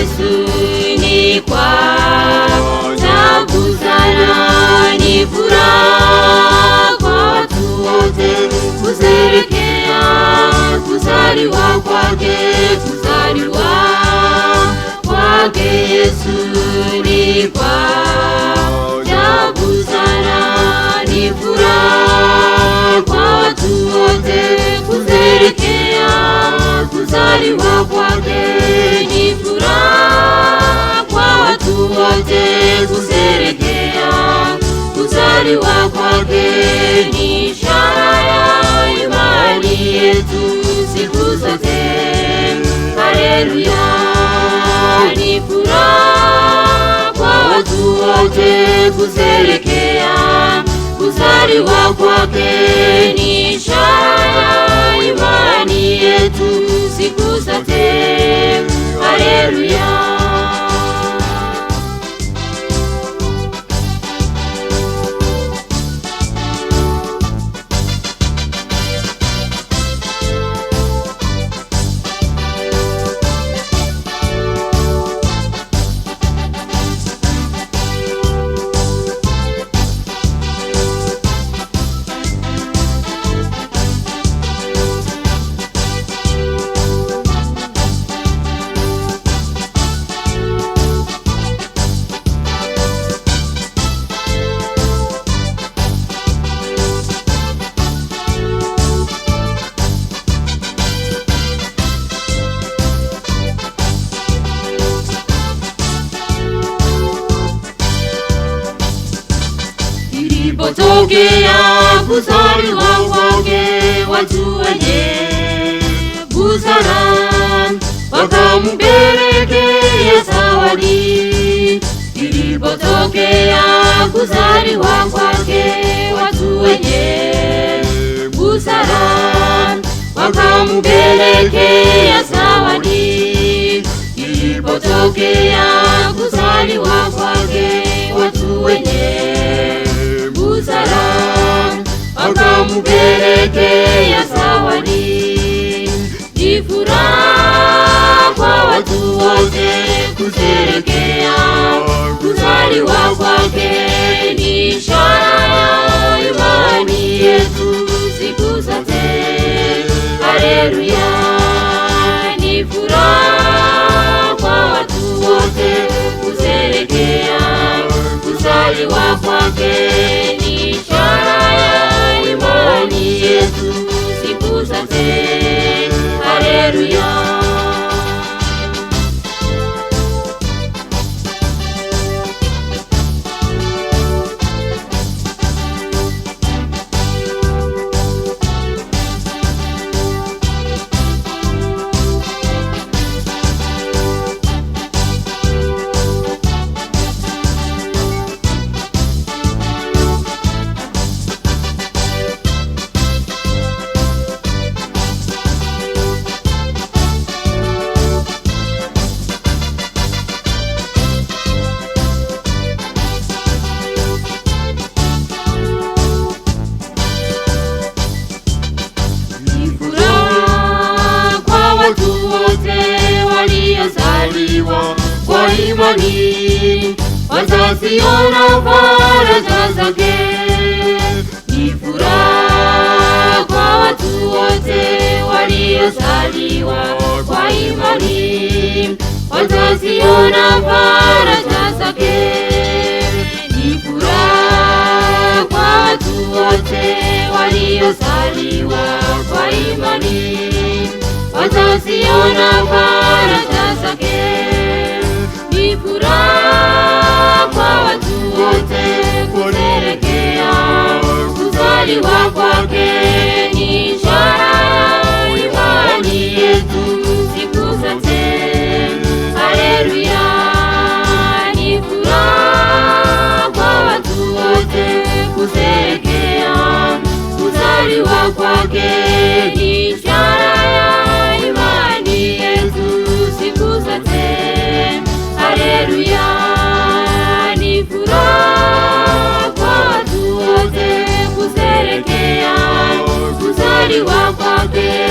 Yesu ni kwa tabu sana, ni furaha kwa watu wote kusherehekea kuzaliwa kwake, kuzaliwa kwake. Yesu ni kwa tabu sana, ni furaha kwa watu wote kusherehekea kuzaliwa kwake, ni furaha kwa watu wote kusherehekea kuzaliwa kwake. Ni ishara ya imani yetu siku zote. Haleluya, ni furaha kwa watu wote kusherehekea kuzaliwa kwake. Ni ishara ya imani yetu siku zote. Haleluya. Ilipotokea kuzaliwa kwake, watu wenye busara wakampelekea zawadi. Ilipotokea kuzaliwa kwake, watu wenye busara wakampelekea zawadi. Ilipotokea kuzaliwa kwake, watu wenye busara wakampelekea zawadi. Ni furaha kwa watu wote kusherehekea kuzaliwa kwake. Ni ishara ya imani yetu siku zote. Haleluya, ni furaha kwa watu wote kusherehekea kuzaliwa kwake. Ni ishara ya imani yetu siku zote. Haleluya. Waliozaliwa kwa imani, watasiona faraja zake. Ni furaha kwa watu wote waliozaliwa kwa imani, watasiona faraja zake. Ni furaha kwa watu wote waliozaliwa kwa imani, watasiona faraja zake. Ni furaha kwa watu wote kusherehekea kuzaliwa kwake. Ni ishara ya imani yetu siku zote. Haleluya, ni furaha kwa watu wote kusherehekea kuzaliwa kwake. Ni ishara ya imani yetu siku zote. Haleluya, ni furaha kwa watu wote kusherehekea kuzaliwa kwake.